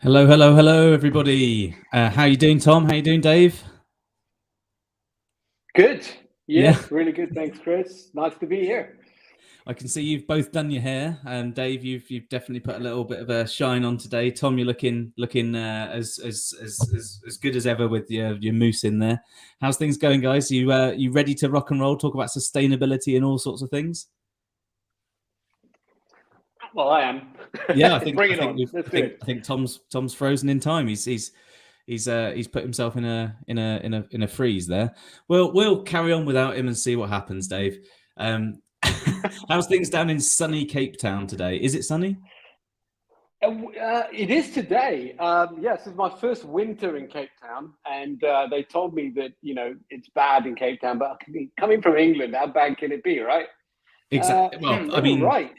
Hello, hello, hello, everybody. How you doing, Tom? How you doing, Dave? Good. Yeah, Yes, really good. Thanks, Chris. Nice to be here. I can see you've both done your hair, and Dave, you've definitely put a little bit of a shine on today. Tom, you're looking as good as ever with your mousse in there. How's things going, guys? You ready to rock and roll? Talk about sustainability and all sorts of things. Well, I am. Yeah, Bring it on. Let's do it. I think Tom's frozen in time. He's put himself in a freeze there. We'll carry on without him and see what happens, Dave. How's things down in sunny Cape Town today? Is it sunny? It is today. Yes, it's my first winter in Cape Town, and they told me that it's bad in Cape Town. But coming from England, how bad can it be, right? Exactly. Well, I mean, right.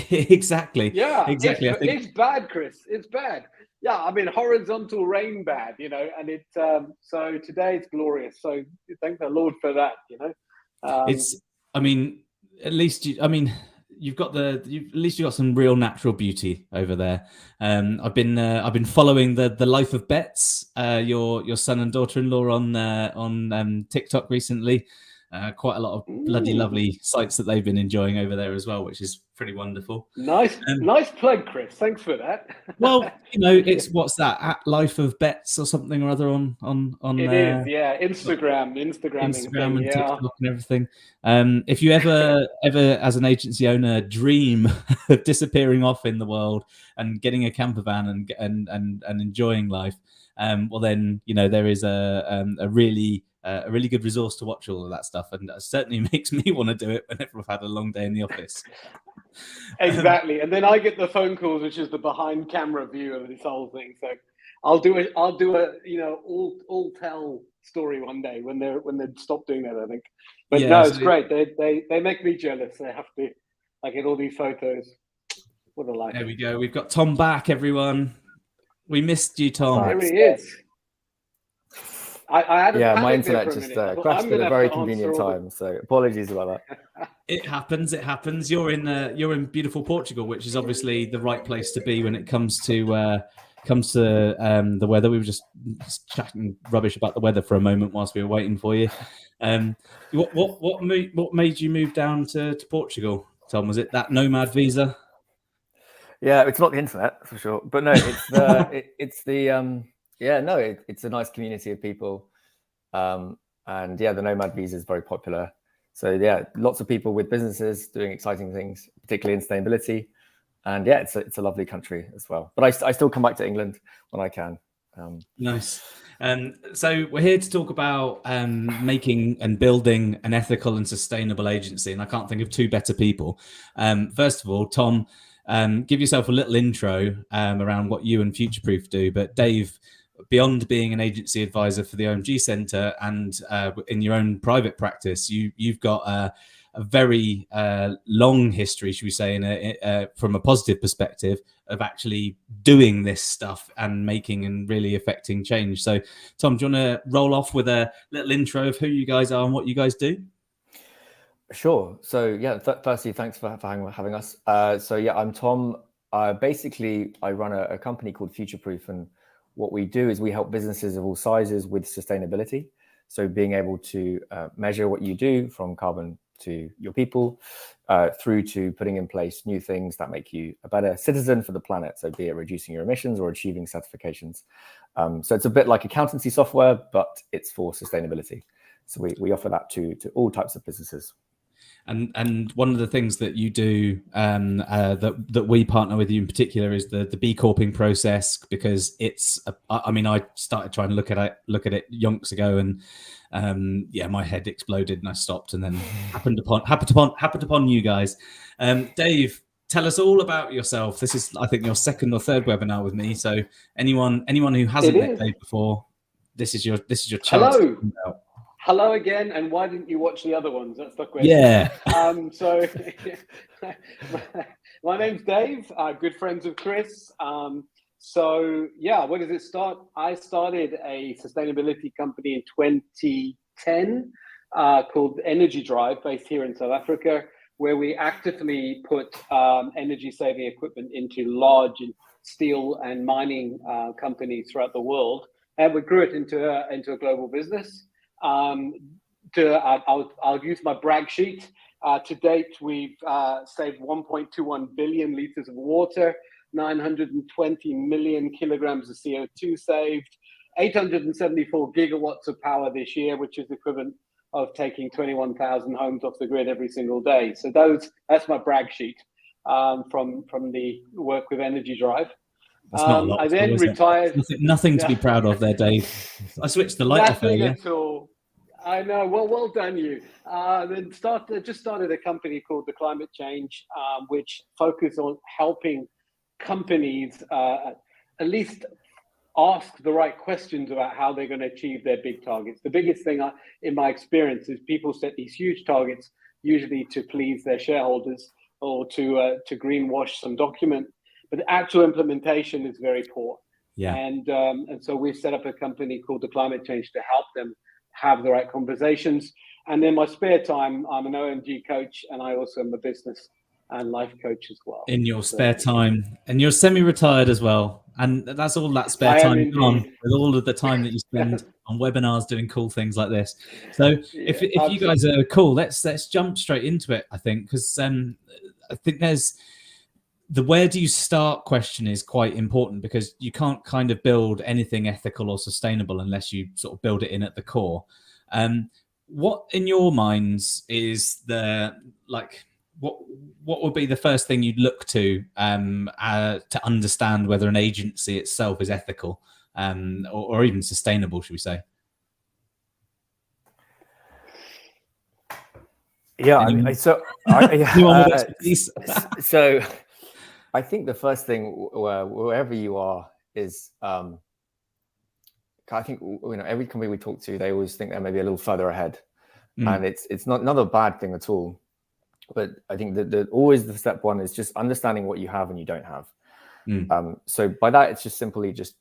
exactly. Yeah, Exactly. it's bad, Chris. It's bad. Yeah, I mean horizontal rain bad, and it's so today it's glorious. So thank the Lord for that, It's. I mean, at least you've got at least you've got some real natural beauty over there. I've been following the life of Bets, your son and daughter-in-law on TikTok recently. Quite a lot of bloody lovely sights that they've been enjoying over there as well, which is pretty wonderful. Nice plug, Chris. Thanks for that. Well, it's what's that at Life of Bets or something or other on it is, yeah. Instagram and thing, TikTok and everything. If you ever as an agency owner dream of disappearing off in the world and getting a camper van and enjoying life, well then there is a really good resource to watch all of that stuff, and that certainly makes me want to do it whenever I've had a long day in the office. Exactly, and then I get the phone calls, which is the behind camera view of this whole thing. So I'll do a all tell story one day when they stop doing that, I think. But yeah, no, it's great. They make me jealous. They have to. I get all these photos. What a life. There we go. We've got Tom back, everyone. We missed you, Tom. There he is. I had my internet just crashed at a very convenient time, so apologies about that. It happens. You're in beautiful Portugal, which is obviously the right place to be when it comes to the weather. We were just chatting rubbish about the weather for a moment whilst we were waiting for you. What made you move down to Portugal, Tom? Was it that nomad visa? Yeah, it's not the internet for sure, but no, it's it's a nice community of people, and the nomad visa is very popular. So yeah, lots of people with businesses doing exciting things, particularly in sustainability, and yeah, it's a lovely country as well. But I still come back to England when I can. Nice. So we're here to talk about making and building an ethical and sustainable agency, and I can't think of two better people. First of all, Tom, give yourself a little intro around what you and Futureproof do. But Dave, beyond being an agency advisor for the OMG Centre and in your own private practice, you've got a very long history, should we say, from a positive perspective of actually doing this stuff and making and really affecting change. So, Tom, do you want to roll off with a little intro of who you guys are and what you guys do? Sure. So yeah, firstly, thanks for having us. So yeah, I'm Tom. Basically, I run a company called Futureproof, and what we do is we help businesses of all sizes with sustainability. So being able to measure what you do, from carbon to your people, through to putting in place new things that make you a better citizen for the planet. So be it reducing your emissions or achieving certifications. So it's a bit like accountancy software, but it's for sustainability. So we offer that to all types of businesses. And one of the things that you do that we partner with you in particular is the B Corping process, because it's I started trying to look at it yonks ago, and my head exploded and I stopped, and then happened upon you guys. Dave, tell us all about yourself. This is, I think, your second or third webinar with me. So anyone who hasn't met Dave before, this is your chance. Hello again, and why didn't you watch the other ones? That's the question. Yeah. So my name's Dave, good friends with Chris. So yeah, where does it start? I started a sustainability company in 2010 called Energy Drive, based here in South Africa, where we actively put energy saving equipment into large steel and mining companies throughout the world, and we grew it into a global business. I'll use my brag sheet. To date, we've saved 1.21 billion liters of water, 920 million kilograms of CO2 saved, 874 gigawatts of power this year, which is equivalent of taking 21,000 homes off the grid every single day. So that's my brag sheet from the work with Energy Drive. That's not a lot. I then retired. Nothing to be proud of there, Dave. I switched the light off earlier. Nothing at all. I know. Well done, you. Then just started a company called The Climate Change, which focus on helping companies at least ask the right questions about how they're going to achieve their big targets. The biggest thing in my experience is people set these huge targets, usually to please their shareholders or to greenwash some document, but the actual implementation is very poor. Yeah. And so we've set up a company called The Climate Change to help them have the right conversations. And in my spare time, I'm an OMG coach, and I also am a business and life coach as well. In your spare time, and you're semi-retired as well, and that's all that spare time gone with all of the time that you spend on webinars doing cool things like this. So if you guys are cool, let's jump straight into it. I think because I think there's the where do you start question is quite important, because you can't kind of build anything ethical or sustainable unless you sort of build it in at the core. What in your minds is what would be the first thing you'd look to understand whether an agency itself is ethical or even sustainable, should we say? Yeah, so I think the first thing, wherever you are, is I think every company we talk to, they always think they're maybe a little further ahead, and it's not a bad thing at all. But I think that always the step one is just understanding what you have and you don't have. So by that, it's just simply just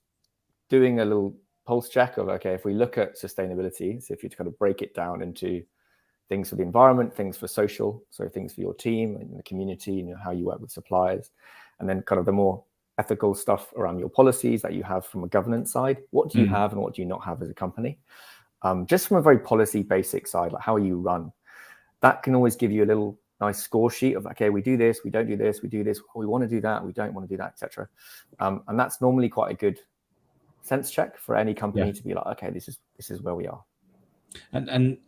doing a little pulse check of, okay, if we look at sustainability, so if you kind of break it down into things for the environment, things for social, so things for your team and the community, and how you work with suppliers, and then kind of the more ethical stuff around your policies that you have from a governance side. What do you have and what do you not have as a company? Just from a very policy basic side, like how you run, that can always give you a little nice score sheet of, okay, we do this, we don't do this, we do this, we want to do that, we don't want to do that, etc. And that's normally quite a good sense check for any company to be like, okay, this is where we are. And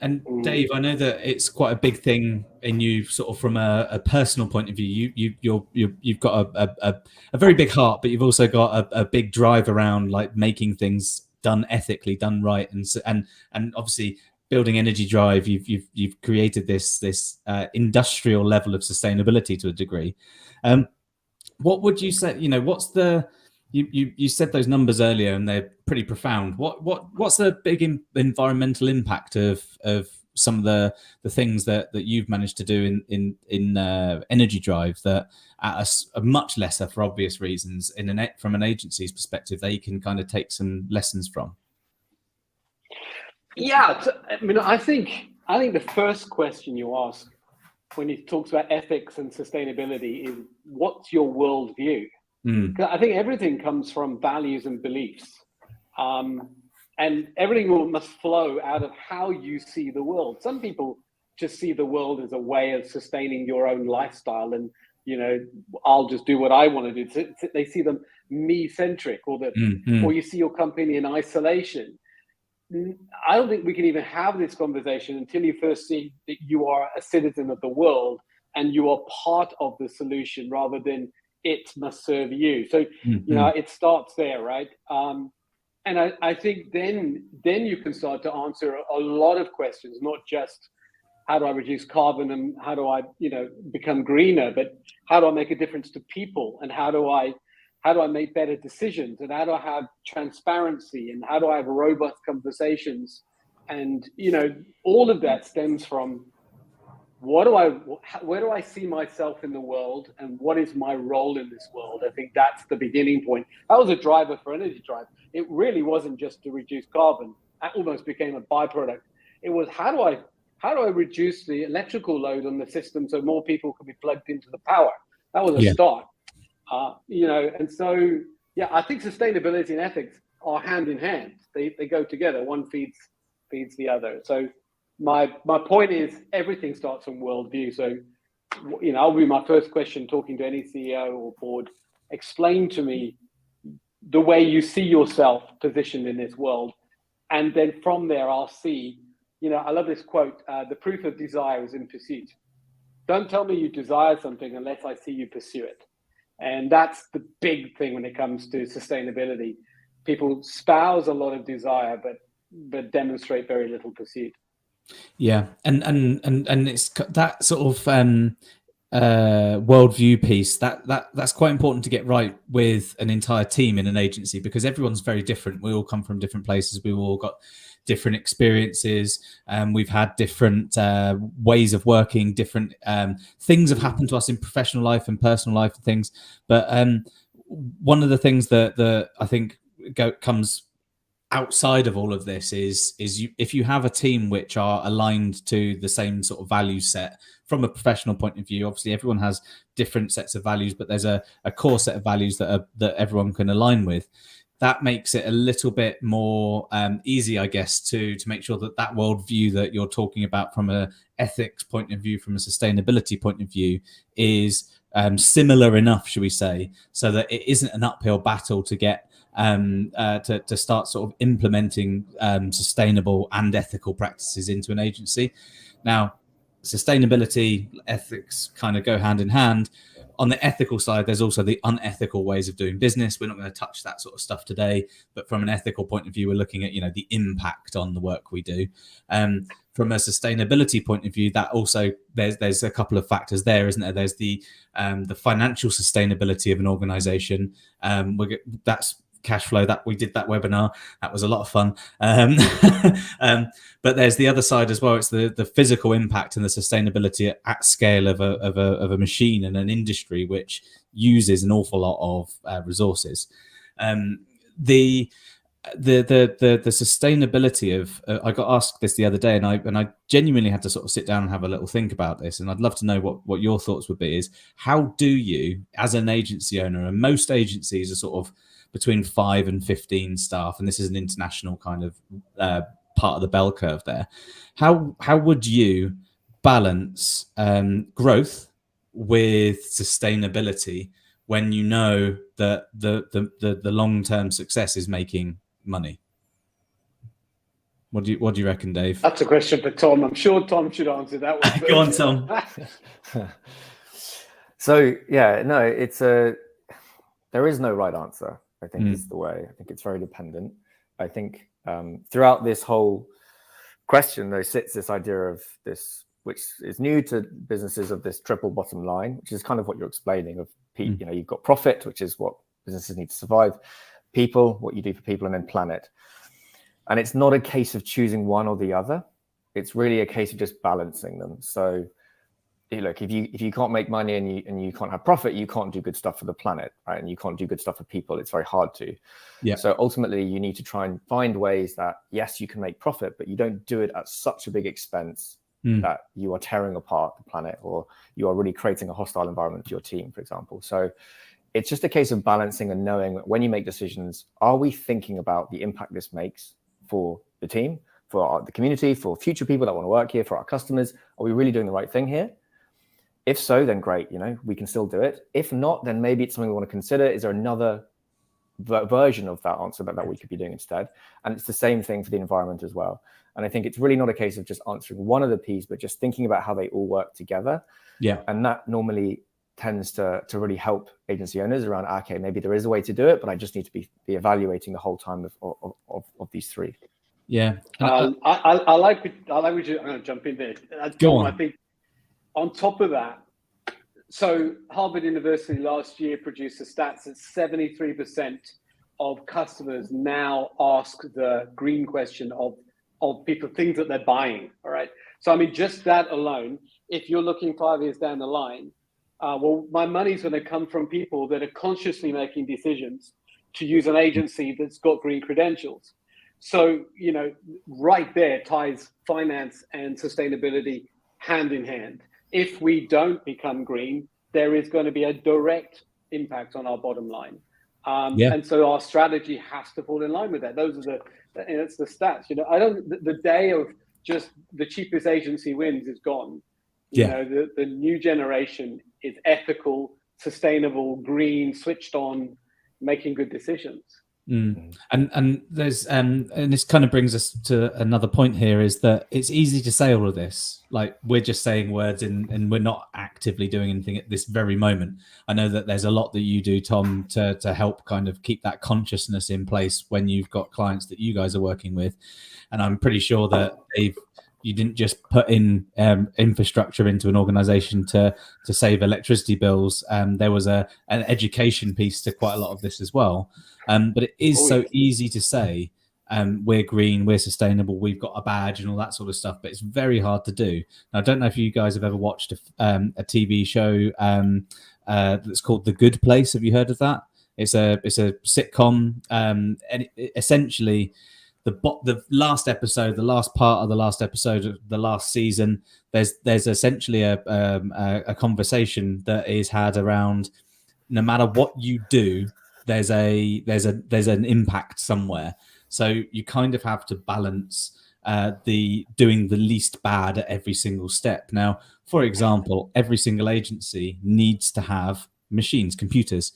Dave, I know that it's quite a big thing in you, sort of from a personal point of view. You've got a very big heart, but you've also got a big drive around like making things done ethically, done right, and obviously building Energy Drive. You've created this industrial level of sustainability to a degree. What would you say? What's the You said those numbers earlier, and they're pretty profound. What's the big environmental impact of some of the things that you've managed to do in Energy Drive that at a much lesser, for obvious reasons, from an agency's perspective, they can kind of take some lessons from? Yeah, I think the first question you ask when it talks about ethics and sustainability is, what's your worldview? I think everything comes from values and beliefs, and everything must flow out of how you see the world. Some people just see the world as a way of sustaining your own lifestyle, and I'll just do what I want to do. They see them me-centric, or you see your company in isolation. I don't think we can even have this conversation until you first see that you are a citizen of the world and you are part of the solution rather than it must serve you. So, it starts there, right? And I think then you can start to answer a lot of questions, not just how do I reduce carbon and how do I, become greener, but how do I make a difference to people, and how do I make better decisions, and how do I have transparency, and how do I have robust conversations? And, all of that stems from where do I see myself in the world, and what is my role in this world? I think that's the beginning point. That was a driver for Energy Drive. It really wasn't just to reduce carbon. That almost became a byproduct. It was, how do I reduce the electrical load on the system so more people can be plugged into the power? That was a start. And so, yeah, I think sustainability and ethics are hand in hand. They go together. One feeds the other. So my point is everything starts from worldview. So, I'll be my first question talking to any CEO or board. Explain to me the way you see yourself positioned in this world. And then from there, I'll see, I love this quote, the proof of desire is in pursuit. Don't tell me you desire something unless I see you pursue it. And that's the big thing when it comes to sustainability. People spouse a lot of desire, but demonstrate very little pursuit. Yeah, and it's that sort of worldview piece that's quite important to get right with an entire team in an agency, because everyone's very different. We all come from different places. We've all got different experiences, we've had different ways of working, different things have happened to us in professional life and personal life and things. But one of the things that I think comes outside of all of this is if you have a team which are aligned to the same sort of value set from a professional point of view. Obviously everyone has different sets of values, but there's a core set of values that everyone can align with. That makes it a little bit more easy, I guess, to make sure that worldview that you're talking about from a ethics point of view, from a sustainability point of view, is similar enough, should we say, so that it isn't an uphill battle to get to start sort of implementing sustainable and ethical practices into an agency. Now, sustainability, ethics kind of go hand in hand. On the ethical side, there's also the unethical ways of doing business. We're not going to touch that sort of stuff today, but from an ethical point of view, we're looking at the impact on the work we do. From a sustainability point of view, that also there's a couple of factors there, isn't there? There's the financial sustainability of an organization. That's cash flow. That we did that webinar, that was a lot of fun. But there's the other side as well. It's the physical impact and the sustainability at scale of a machine and an industry which uses an awful lot of resources. The sustainability of I got asked this the other day, and I genuinely had to sort of sit down and have a little think about this, and I'd love to know what your thoughts would be. Is how do you, as an agency owner, and most agencies are sort of between 5 and 15 staff, and this is an international kind of part of the bell curve there. How would you balance growth with sustainability when you know that the long-term success is making money? What do you reckon, Dave? That's a question for Tom. I'm sure Tom should answer that one. Go on, Tom. So yeah, no, there is no right answer, I think is the way. I think it's very dependent. I think throughout this whole question, there sits this idea of this, which is new to businesses, of this triple bottom line, which is kind of what you're explaining of, you've got profit, which is what businesses need to survive, people, what you do for people, and then planet. And it's not a case of choosing one or the other. It's really a case of just balancing them. So look, if you can't make money and you can't have profit, you can't do good stuff for the planet, right? And you can't do good stuff for people. It's very hard to. Yeah. So ultimately, you need to try and find ways that, yes, you can make profit, but you don't do it at such a big expense that you are tearing apart the planet, or you are really creating a hostile environment for your team, for example. So it's just a case of balancing and knowing when you make decisions, are we thinking about the impact this makes for the team, for the community, for future people that want to work here, for our customers? Are we really doing the right thing here? If so, then great, we can still do it. If not, then maybe it's something we want to consider. Is there another version of that answer that we could be doing instead? And it's the same thing for the environment as well. And I think it's really not a case of just answering one of the P's, but just thinking about how they all work together. Yeah. And that normally tends to really help agency owners around, okay, maybe there is a way to do it, but I just need to be evaluating the whole time of these three. Yeah. I like what you, I'm going to jump in there. Go on. I think on top of that, so Harvard University last year produced the stats that 73% of customers now ask the green question of people, things that they're buying. All right. So, I mean, just that alone, if you're looking 5 years down the line, well, my money's going to come from people that are consciously making decisions to use an agency that's got green credentials. So, right there ties finance and sustainability hand in hand. If we don't become green, there is going to be a direct impact on our bottom line. Yeah. And so our strategy has to fall in line with that. Those are it's the stats. The day of just the cheapest agency wins is gone. The new generation is ethical, sustainable, green, switched on, making good decisions. And there's and this kind of brings us to another point here, is that it's easy to say all of this, like we're just saying words and we're not actively doing anything at this very moment. I know that there's a lot that you do, Tom, to help kind of keep that consciousness in place when you've got clients that you guys are working with, and I'm pretty sure that you didn't just put in infrastructure into an organization to save electricity bills. There was an education piece to quite a lot of this as well. But it is so easy to say, we're green, we're sustainable, we've got a badge and all that sort of stuff, but it's very hard to do. Now, I don't know if you guys have ever watched a TV show that's called The Good Place. Have you heard of that? It's a sitcom, and essentially the last episode, the last part of the last episode of the last season, there's essentially a conversation that is had around, no matter what you do, there's an impact somewhere. So you kind of have to balance the doing the least bad at every single step. Now, for example, every single agency needs to have machines, computers.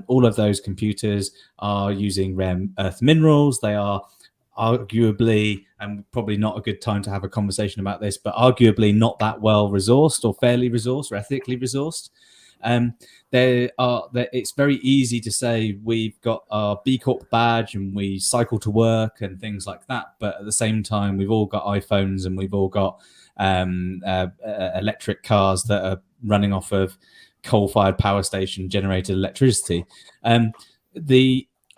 All of those computers are using rare earth minerals. They are arguably, and probably not a good time to have a conversation about this, but arguably not that well resourced or fairly resourced or ethically resourced. It's very easy to say we've got our B Corp badge and we cycle to work and things like that, but at the same time we've all got iPhones and we've all got electric cars that are running off of coal-fired power station generated electricity.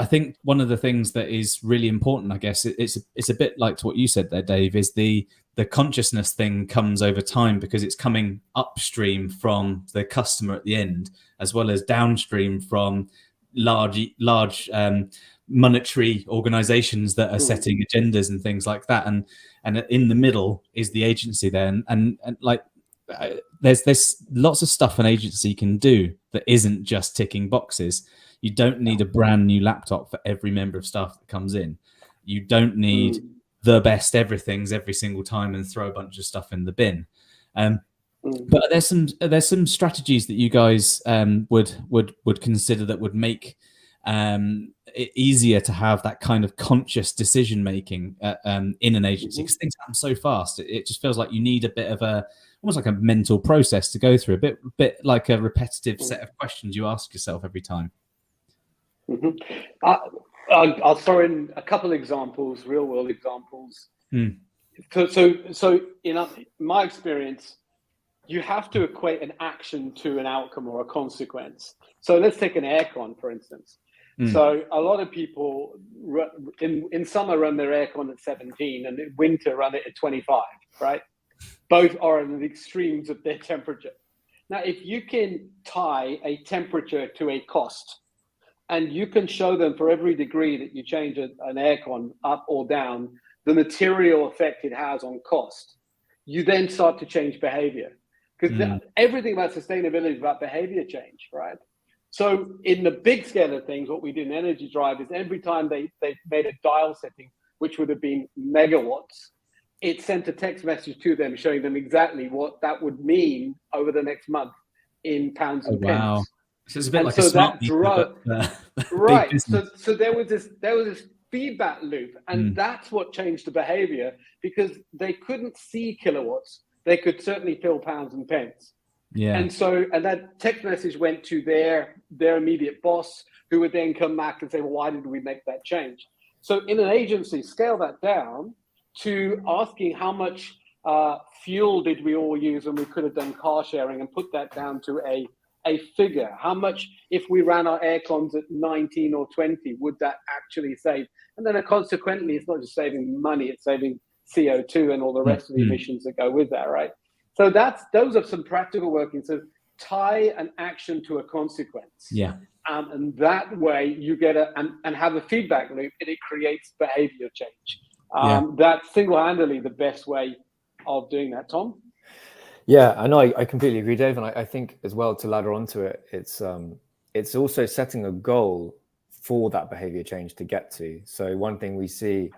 I think one of the things that is really important, I guess, it's a bit like to what you said there, Dave, is the consciousness thing comes over time, because it's coming upstream from the customer at the end, as well as downstream from large monetary organizations that are setting agendas and things like that. And in the middle is the agency there. And like, there's lots of stuff an agency can do that isn't just ticking boxes. You don't need a brand new laptop for every member of staff that comes in. You don't need the best everythings every single time and throw a bunch of stuff in the bin. But there's some strategies that you guys would consider that would make it easier to have that kind of conscious decision making in an agency, because things happen so fast. It just feels like you need a bit of almost like a mental process to go through, a bit like a repetitive set of questions you ask yourself every time. I'll throw in a couple examples, real world examples. So in my experience, you have to equate an action to an outcome or a consequence. So let's take an aircon, for instance. So a lot of people in summer run their aircon at 17 and in winter run it at 25, right? Both are at the extremes of their temperature. Now, if you can tie a temperature to a cost, and you can show them for every degree that you change an aircon up or down, the material effect it has on cost, you then start to change behavior. Because everything about sustainability is about behavior change, right? So in the big scale of things, what we did in Energy Drive is every time they made a dial setting, which would have been megawatts, it sent a text message to them showing them exactly what that would mean over the next month in pounds and pence. Wow. So it's a bit like a smart meter, right. So there was this feedback loop, and that's what changed the behavior, because they couldn't see kilowatts. They could certainly feel pounds and pence. Yeah. And that text message went to their immediate boss, who would then come back and say, well, why did we make that change? So in an agency, scale that down to asking how much fuel did we all use when we could have done car sharing, and put that down to a figure. How much, if we ran our air cons at 19 or 20, would that actually save? And then consequently, it's not just saving money, it's saving CO2 and all the rest of the emissions that go with that, right? So those are some practical working. So tie an action to a consequence. Yeah. And that way you get and have a feedback loop, and it creates behavior change. That's single-handedly the best way of doing that. Tom? Yeah, I know. I completely agree, Dave, and I think as well, to ladder onto it, it's it's also setting a goal for that behavior change to get to. So one thing we see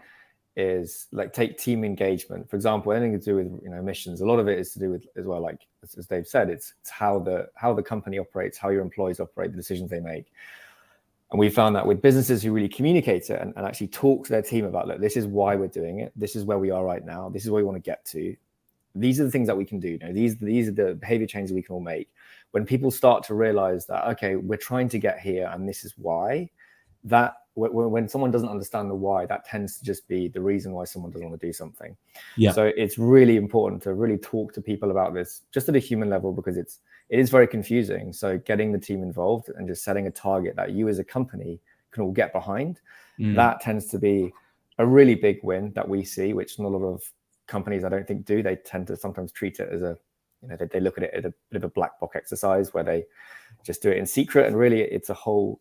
is, like, take team engagement, for example, anything to do with, you know, missions. A lot of it is to do with, as well, like as Dave said, it's how the company operates, how your employees operate, the decisions they make. And we found that with businesses who really communicate it and actually talk to their team about, look, this is why we're doing it, this is where we are right now, this is where we want to get to, these are the things that we can do, you know, these are the behavior changes we can all make. When people start to realize that, okay, we're trying to get here and this is why, that when someone doesn't understand the why, that tends to just be the reason why someone doesn't want to do something. Yeah. So it's really important to really talk to people about this just at a human level, because it is very confusing. So getting the team involved and just setting a target that you as a company can all get behind, that tends to be a really big win that we see, which not a lot of companies, I don't think, do. They tend to sometimes treat it as they look at it as a bit of a black box exercise where they just do it in secret, and really it's a whole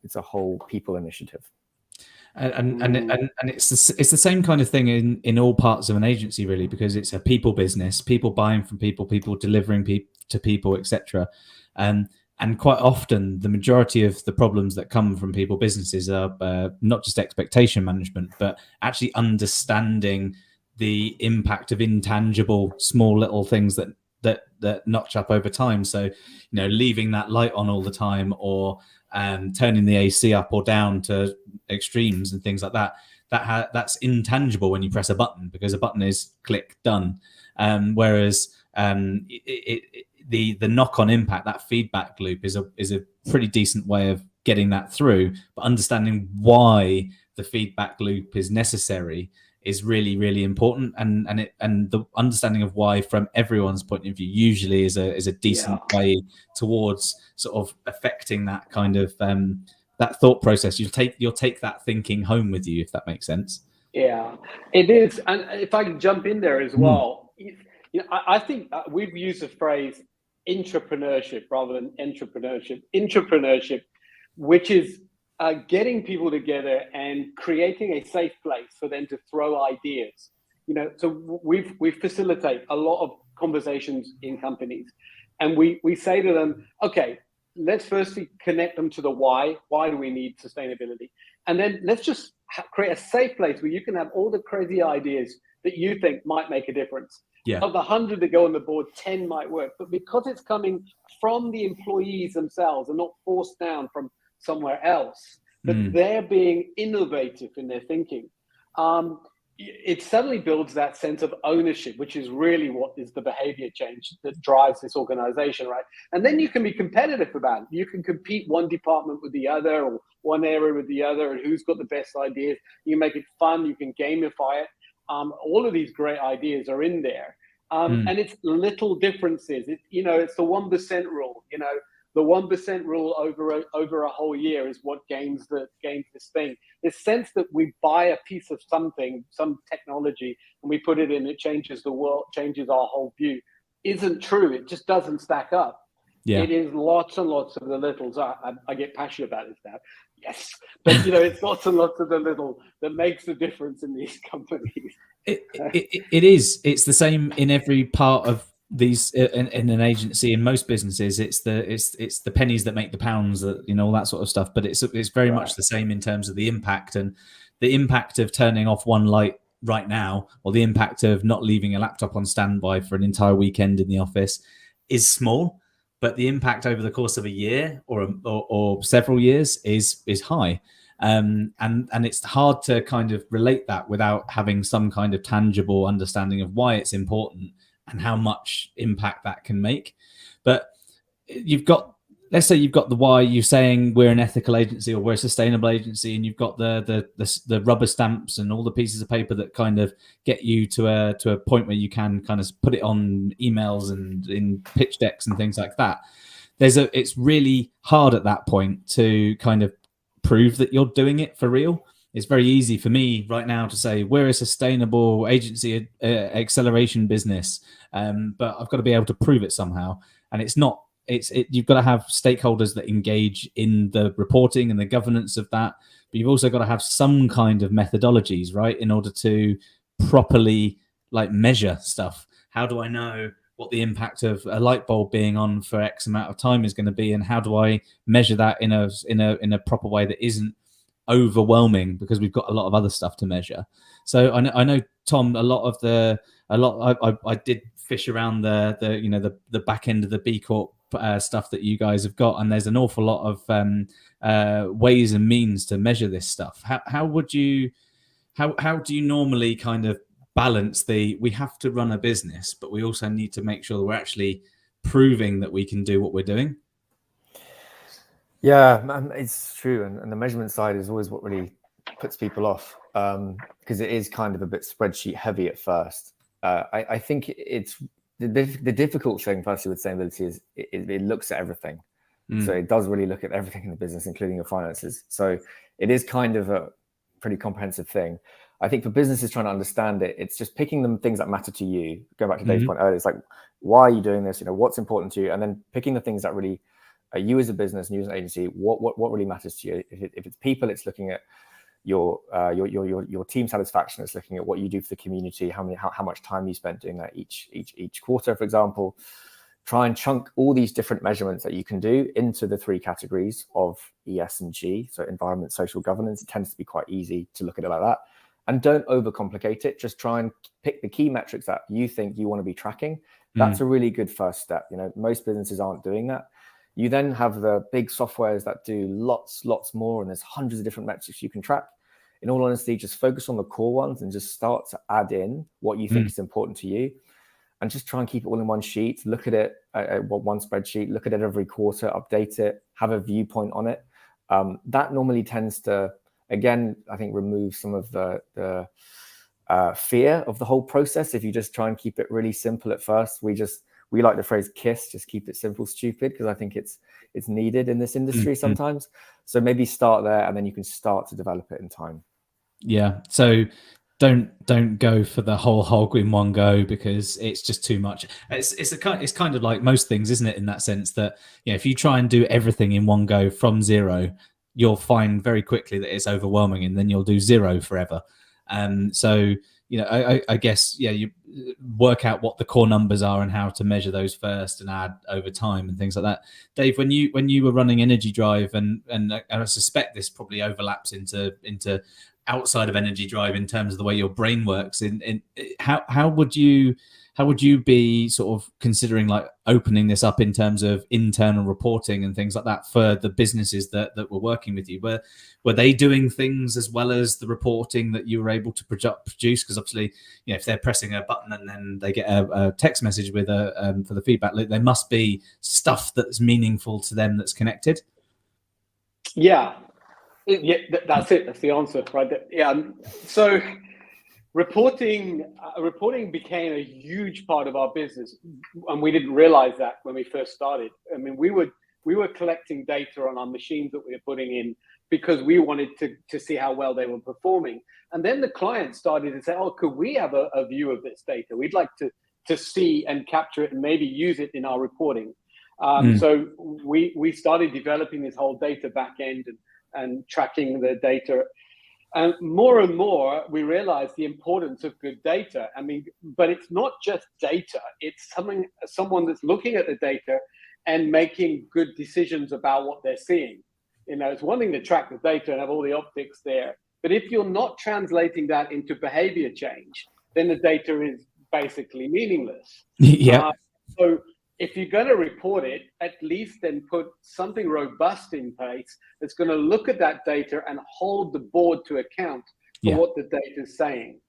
people initiative. And it's the same kind of thing in all parts of an agency, really, because it's a people business, people buying from people delivering to people, etc. And quite often the majority of the problems that come from people businesses are not just expectation management, but actually understanding the impact of intangible small little things that notch up over time. So, you know, leaving that light on all the time, or turning the AC up or down to extremes and things like that. That's intangible when you press a button, because a button is click done. Whereas the knock-on impact, that feedback loop, is a pretty decent way of getting that through. But understanding why the feedback loop is necessary is really, really important, and the understanding of why from everyone's point of view usually is a decent way towards sort of affecting that kind of that thought process. You'll take that thinking home with you, if that makes sense. Yeah, it is. And if I can jump in there as well, you know, I think we've used the phrase intrapreneurship rather than entrepreneurship. Intrapreneurship, which is getting people together and creating a safe place for them to throw ideas. You know, so we facilitate a lot of conversations in companies, and we say to them, okay, let's firstly connect them to the why. Why do we need sustainability? And then let's just create a safe place where you can have all the crazy ideas that you think might make a difference. Yeah. Of the 100 that go on the board, 10 might work. But because it's coming from the employees themselves and not forced down from somewhere else, but they're being innovative in their thinking, it suddenly builds that sense of ownership, which is really what is the behavior change that drives this organization, right? And then you can be competitive about it. You can compete one department with the other, or one area with the other, and who's got the best ideas. You make it fun, you can gamify it. All of these great ideas are in there. And it's little differences. It's the 1% rule. You know, the 1% rule over a whole year is what gains this thing. This sense that we buy a piece of something, some technology, and we put it in, it changes the world, changes our whole view, isn't true. It just doesn't stack up. Yeah. It is lots and lots of the littles. I get passionate about this now. Yes, but it's lots and lots of the little that makes the difference in these companies. It is. It's the same in every part of these in an agency. In most businesses, it's the pennies that make the pounds, all that sort of stuff. But it's very much the same in terms of the impact, and the impact of turning off one light right now, or the impact of not leaving a laptop on standby for an entire weekend in the office is small. But the impact over the course of a year or several years is high, and it's hard to kind of relate that without having some kind of tangible understanding of why it's important and how much impact that can make. But let's say you've got the why. You're saying we're an ethical agency or we're a sustainable agency, and you've got the rubber stamps and all the pieces of paper that kind of get you to a point where you can kind of put it on emails and in pitch decks and things like that. It's really hard at that point to kind of prove that you're doing it for real. It's very easy for me right now to say we're a sustainable agency, acceleration business, but I've got to be able to prove it somehow, and it's not. You've got to have stakeholders that engage in the reporting and the governance of that, but you've also got to have some kind of methodologies, right, in order to properly measure stuff. How do I know what the impact of a light bulb being on for X amount of time is going to be, and how do I measure that in a proper way that isn't overwhelming, because we've got a lot of other stuff to measure. So I know Tom, I did fish around the back end of the B Corp stuff that you guys have got, and there's an awful lot of ways and means to measure this stuff. How do you normally kind of balance we have to run a business, but we also need to make sure that we're actually proving that we can do what we're doing? Yeah, it's true, and the measurement side is always what really puts people off, because it is kind of a bit spreadsheet heavy at first. I think it's the difficult thing, firstly, with sustainability is it looks at everything. So it does really look at everything in the business, including your finances. So it is kind of a pretty comprehensive thing. I think for businesses trying to understand it, it's just picking them things that matter to you. Going back to Dave's point earlier, it's like, why are you doing this? What's important to you, and then picking the things that really you as a business and you as an agency, what really matters to you. If it's people, it's looking at your team satisfaction. It's looking at what you do for the community, how much time you spent doing that each quarter, for example. Try and chunk all these different measurements that you can do into the 3 categories of ES and G. So environment, social, governance. It tends to be quite easy to look at it like that. And don't overcomplicate it. Just try and pick the key metrics that you think you want to be tracking. That's a really good first step. Most businesses aren't doing that. You then have the big softwares that do lots more, and there's hundreds of different metrics you can track. In all honesty, just focus on the core ones and just start to add in what you think is important to you, and just try and keep it all in one sheet. Look at it one spreadsheet, look at it every quarter, update it, have a viewpoint on it. That normally tends to, again, I think, remove some of the fear of the whole process. If you just try and keep it really simple at first, we like the phrase KISS, just keep it simple, stupid, because I think it's needed in this industry sometimes. So maybe start there, and then you can start to develop it in time. Yeah. So don't go for the whole hog in one go, because it's just too much. It's kind of like most things, isn't it? In that sense that if you try and do everything in one go from zero, you'll find very quickly that it's overwhelming, and then you'll do zero forever. So I guess you work out what the core numbers are and how to measure those first, and add over time and things like that. Dave, when you were running Energy Drive, and I suspect this probably overlaps into outside of Energy Drive in terms of the way your brain works. How would you be sort of considering like opening this up in terms of internal reporting and things like that for the businesses that were working with you? Were they doing things as well as the reporting that you were able to produce? Because obviously, if they're pressing a button and then they get a text message with for the feedback loop, there must be stuff that's meaningful to them that's connected. Yeah, that's it. That's the answer, right? Yeah. So reporting became a huge part of our business, and we didn't realize that when we first started. I mean, we were collecting data on our machines that we were putting in because we wanted to see how well they were performing. And then the client started to say, "Oh, could we have a view of this data? We'd like to see and capture it and maybe use it in our reporting." So we started developing this whole data back end and tracking the data. And more, we realized the importance of good data. I mean, but it's not just data. It's someone that's looking at the data and making good decisions about what they're seeing. It's one thing to track the data and have all the optics there. But if you're not translating that into behavior change, then the data is basically meaningless. Yeah. So if you're going to report it, at least then put something robust in place that's going to look at that data and hold the board to account for what the data is saying.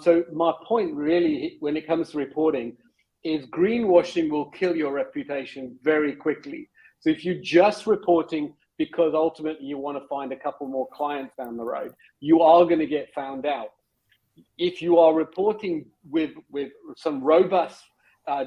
So my point really, when it comes to reporting, is greenwashing will kill your reputation very quickly. So if you're just reporting because ultimately you want to find a couple more clients down the road, you are going to get found out. If you are reporting with some robust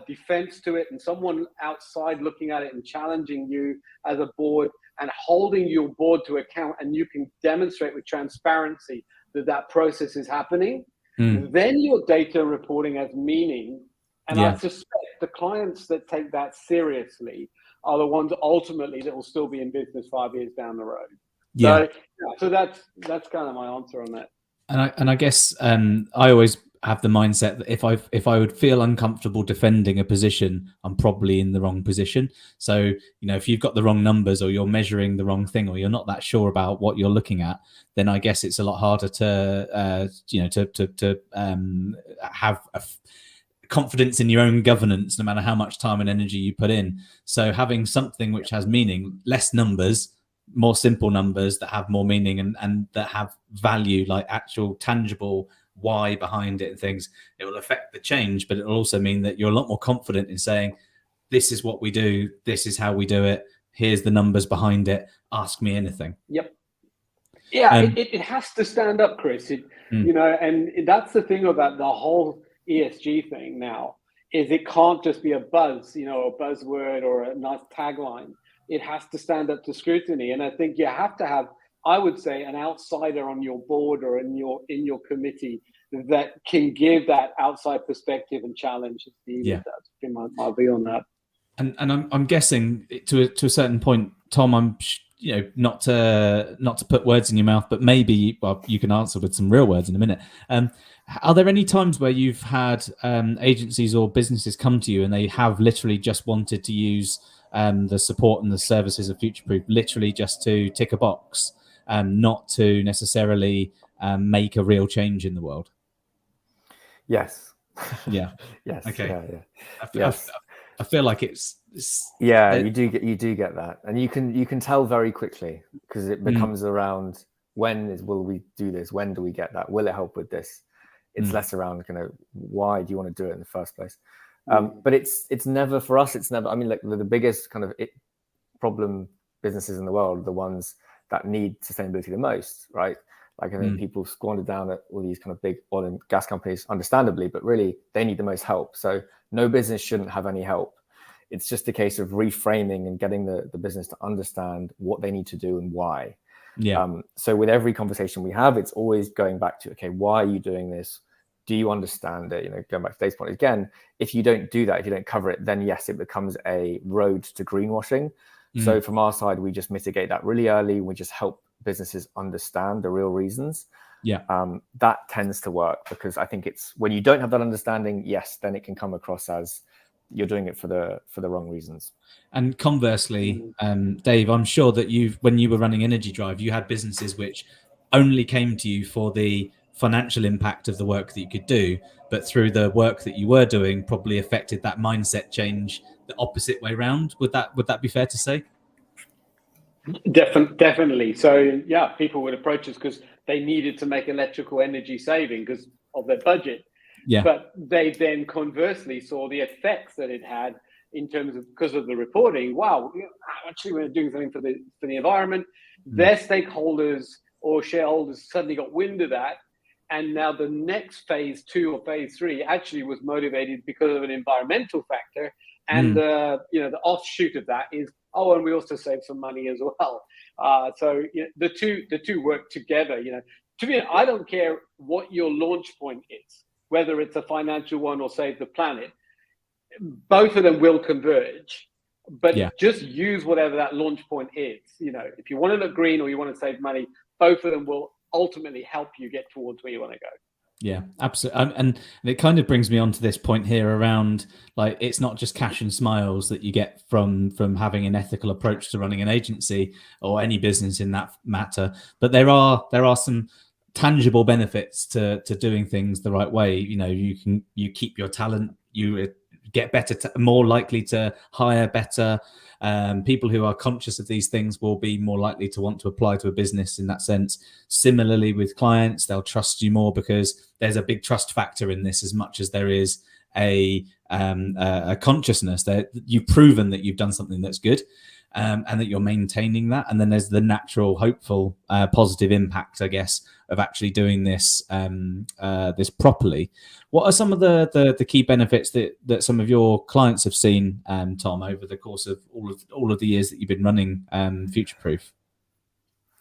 defense to it, and someone outside looking at it and challenging you as a board and holding your board to account, and you can demonstrate with transparency that process is happening, then your data reporting has meaning. And I suspect the clients that take that seriously are the ones ultimately that will still be in business 5 years down the road. So that's kind of my answer on that. And I guess I always have the mindset that if I would feel uncomfortable defending a position, I'm probably in the wrong position. So, if you've got the wrong numbers, or you're measuring the wrong thing, or you're not that sure about what you're looking at, then I guess it's a lot harder to have confidence in your own governance, no matter how much time and energy you put in. So having something which has meaning, less numbers, more simple numbers that have more meaning and that have value, like actual tangible why behind it and things, it will affect the change, but it will also mean that you're a lot more confident in saying, this is what we do, this is how we do it, here's the numbers behind it, ask me anything. Yep. Yeah, it has to stand up, Chris. And that's the thing about the whole ESG thing now, is it can't just be a buzz, a buzzword or a nice tagline. It has to stand up to scrutiny. And I think you have to have, I would say, an outsider on your board or in your committee that can give that outside perspective and challenge. That's been my view on that. And I'm guessing to a certain point, Tom, I'm not to put words in your mouth, but maybe, well, you can answer with some real words in a minute. Are there any times where you've had agencies or businesses come to you and they have literally just wanted to use the support and the services of Futureproof literally just to tick a box, not to necessarily make a real change in the world? Yes. Yeah. Yes. Okay. Yeah. I feel like it's you do get that, and you can tell very quickly, because it becomes around will we do this? When do we get that? Will it help with this? It's less around why do you want to do it in the first place? But it's never, for us, it's never, I mean, like the biggest kind of problem businesses in the world are the ones that need sustainability the most, right? Like, I think people squander down at all these kind of big oil and gas companies, understandably, but really they need the most help. So no business shouldn't have any help. It's just a case of reframing and getting the business to understand what they need to do and why. Yeah. So with every conversation we have, it's always going back to, okay, why are you doing this? Do you understand it? Going back to Dave's point again, if you don't do that, if you don't cover it, then yes, it becomes a road to greenwashing. So from our side, we just mitigate that really early. We just help businesses understand the real reasons. Yeah. That tends to work, because I think it's when you don't have that understanding, yes, then it can come across as you're doing it for the wrong reasons. And conversely, Dave, I'm sure that when you were running Energy Drive, you had businesses which only came to you for the financial impact of the work that you could do, but through the work that you were doing probably affected that mindset change the opposite way around. Would that be fair to say? Definitely. So yeah, people would approach us because they needed to make electrical energy saving because of their budget. Yeah. But they then conversely saw the effects that it had in terms of, because of the reporting. Wow, actually we're doing something for the environment. Their stakeholders or shareholders suddenly got wind of that. And now the next phase 2 or phase 3 actually was motivated because of an environmental factor. And the offshoot of that is, and we also save some money as well. So the two work together. To me, I don't care what your launch point is, whether it's a financial one or save the planet. Both of them will converge, but just use whatever that launch point is. If you want to look green or you want to save money, both of them will ultimately help you get towards where you want to go. Yeah, absolutely. And it kind of brings me on to this point here around, like, it's not just cash and smiles that you get from having an ethical approach to running an agency or any business in that matter, but there are some tangible benefits to doing things the right way. You keep your talent, you get better, more likely to hire better. People who are conscious of these things will be more likely to want to apply to a business in that sense. Similarly with clients, they'll trust you more because there's a big trust factor in this as much as there is a consciousness that you've proven that you've done something that's good, and that you're maintaining that. And then there's the natural, hopeful, positive impact, I guess, of actually doing this this properly. What are some of the key benefits that some of your clients have seen, Tom, over the course of all of the years that you've been running Futureproof?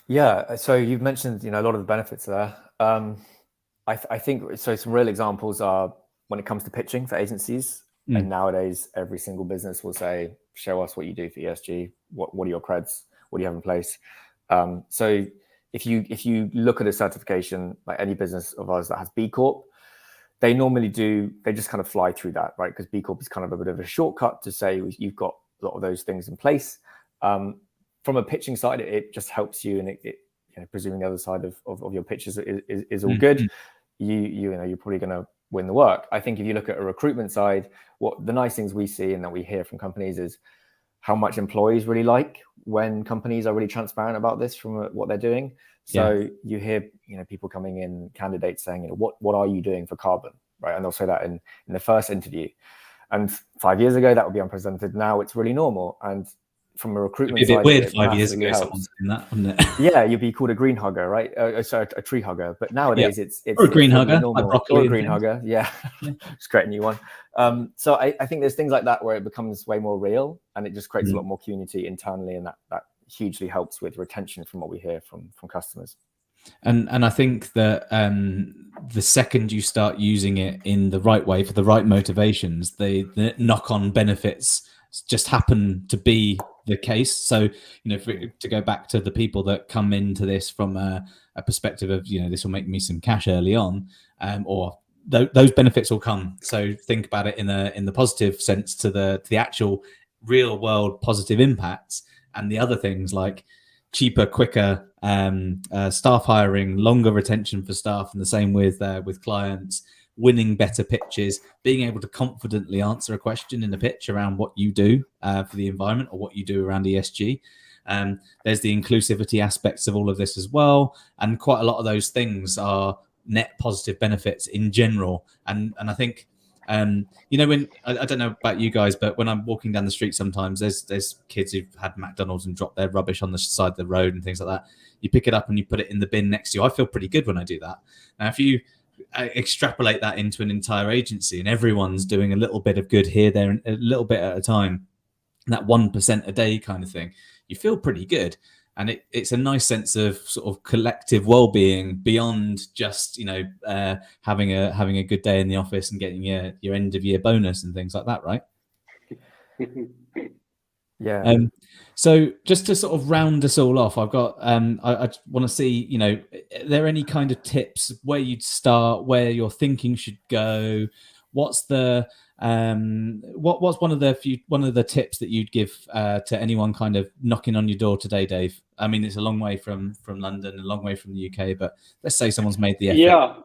Yeah, so you've mentioned a lot of the benefits there. I think so. Some real examples are when it comes to pitching for agencies. And nowadays, every single business will say, "Show us what you do for ESG. What are your creds? What do you have in place?" So if you look at a certification, like any business of ours that has B Corp, they normally they just kind of fly through that, right? Because B Corp is kind of a bit of a shortcut to say you've got a lot of those things in place. From a pitching side, it just helps you, and it presuming the other side of your pitch is all good, you're probably going to win the work. I think if you look at a recruitment side, what the nice things we see and that we hear from companies is how much employees really like when companies are really transparent about this from what they're doing. So you hear, people coming in, candidates saying, what are you doing for carbon, right? And they'll say that in the first interview. And 5 years ago, that would be unprecedented. Now it's really normal. And from a recruitment side, it'd be a bit weird 5 years ago, someone's doing that, wouldn't it? Yeah, you'd be called a green hugger, right? Sorry, a tree hugger. But nowadays, it's or a green hugger, normal. like broccoli, or a green hugger. Yeah, just create a new one. So I think there's things like that where it becomes way more real, and it just creates a lot more community internally, and that hugely helps with retention from what we hear from customers. And I think that the second you start using it in the right way for the right motivations, the knock-on benefits just happen to be the case. So, to go back to the people that come into this from a perspective of, this will make me some cash early on, or those benefits will come. So think about it in the positive sense to the actual real world positive impacts, and the other things like cheaper, quicker staff hiring, longer retention for staff, and the same with clients, winning better pitches, being able to confidently answer a question in a pitch around what you do for the environment or what you do around ESG. There's the inclusivity aspects of all of this as well, and quite a lot of those things are net positive benefits in general. And I think when I don't know about you guys, but when I'm walking down the street, sometimes there's kids who've had McDonald's and dropped their rubbish on the side of the road and things like that. You pick it up and you put it in the bin next to you. I feel pretty good when I do that. Now, if you extrapolate that into an entire agency and everyone's doing a little bit of good here, there, and a little bit at a time, that 1% a day kind of thing, you feel pretty good. And it's a nice sense of sort of collective well-being beyond just having a good day in the office and getting your end of year bonus and things like that, right? Yeah. So just to sort of round us all off, I've got I want to see, are there any kind of tips where you'd start, where your thinking should go? What's the what's one of the tips that you'd give to anyone kind of knocking on your door today, Dave? I mean, it's a long way from London, a long way from the UK, but let's say someone's made the effort.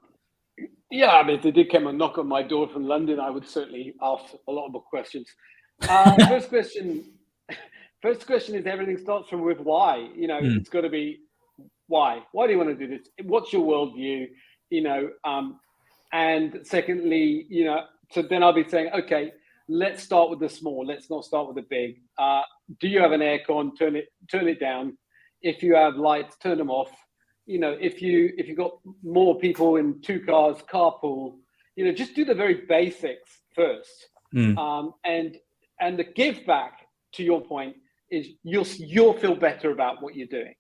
Yeah. I mean, if they did come and knock on my door from London, I would certainly ask a lot more questions. First question is, everything starts from with why. It's got to be why. Why do you want to do this? What's your worldview? And secondly, so then I'll be saying, okay, let's start with the small. Let's not start with the big. Do you have an aircon? Turn it down. If you have lights, turn them off. If you've got more people in two cars, carpool. Just do the very basics first. And the give back, to your point, is you'll feel better about what you're doing.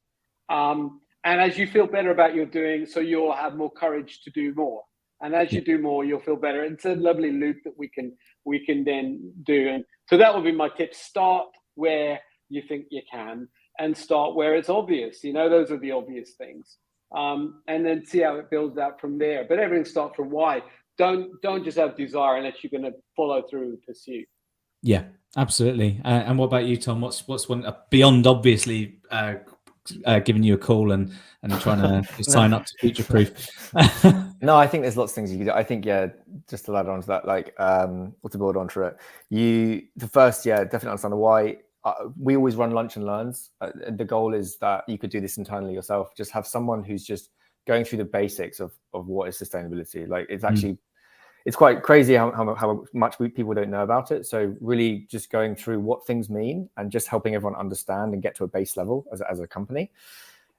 And as you feel better about what you're doing, so you'll have more courage to do more. And as you do more, you'll feel better. It's a lovely loop that we can then do. And so that would be my tip. Start where you think you can, and start where it's obvious. Those are the obvious things. And then see how it builds out from there. But everything starts from why. Don't just have desire unless you're going to follow through and pursue. Yeah, absolutely. And what about you, Tom? What's one beyond obviously giving you a call and trying to sign up to Futureproof? No, I think there's lots of things you can do. I think, just to add on to that, or to build onto it, the first, definitely understand the why. We always run lunch and learns. The goal is that you could do this internally yourself. Just have someone who's just going through the basics of what is sustainability. It's actually, it's quite crazy how much people don't know about it. So really just going through what things mean and just helping everyone understand and get to a base level as a company.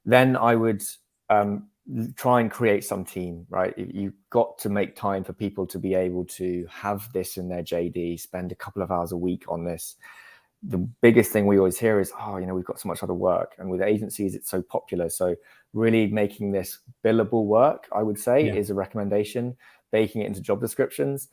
Then I would try and create some team, right? You've got to make time for people to be able to have this in their JD, spend a couple of hours a week on this. The biggest thing we always hear is, we've got so much other work. And with agencies, it's so popular. So really making this billable work, I would say, is a recommendation, baking it into job descriptions.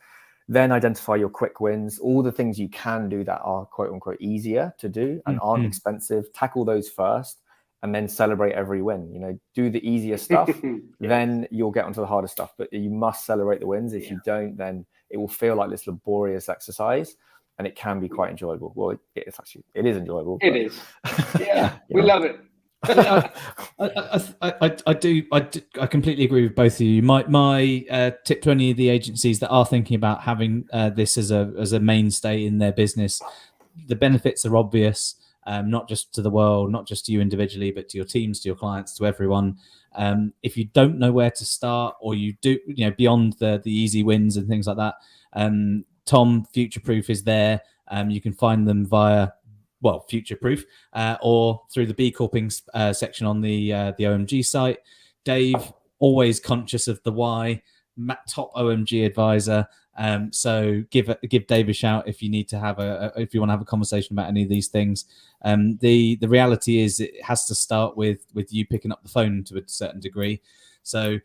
Then identify your quick wins, all the things you can do that are quote unquote easier to do and aren't expensive. Tackle those first. and then celebrate every win. You know, do the easier stuff, Yes. then you'll get onto the harder stuff. But you must celebrate the wins. If you don't, then it will feel like this laborious exercise, and it can be quite enjoyable. Well, it is enjoyable. It is. Yeah, we love it. I completely agree with both of you. My tip to any of the agencies that are thinking about having this as a mainstay in their business, the benefits are obvious. Not just to the world, not just to you individually, but to your teams, to your clients, to everyone. If you don't know where to start, or you do, beyond the easy wins and things like that, Tom, Futureproof is there. You can find them via, Futureproof, or through the B Corping section on the OMG site. Dave, always conscious of the why, top OMG advisor. So give Dave a shout if you need to if you want to have a conversation about any of these things. The reality is it has to start with you picking up the phone to a certain degree. So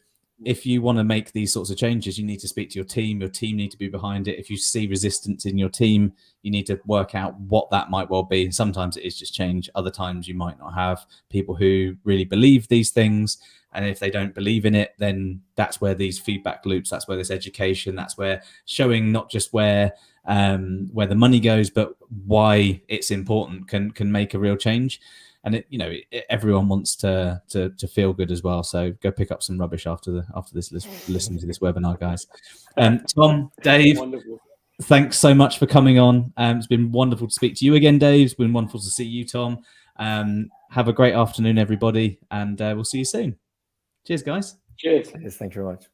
if you want to make these sorts of changes, you need to speak to your team. Your team need to be behind it. If you see resistance in your team, you need to work out what that might well be. Sometimes it is just change. Other times you might not have people who really believe these things. And if they don't believe in it, then that's where these feedback loops, that's where this education, that's where showing not just where the money goes, but why it's important can make a real change. And everyone wants to feel good as well. So go pick up some rubbish after this listen to this webinar, guys. Tom, Dave, Wonderful. Thanks so much for coming on. It's been wonderful to speak to you again, Dave. It's been wonderful to see you, Tom. Have a great afternoon, everybody, and we'll see you soon. Cheers, guys. Cheers. Thank you very much.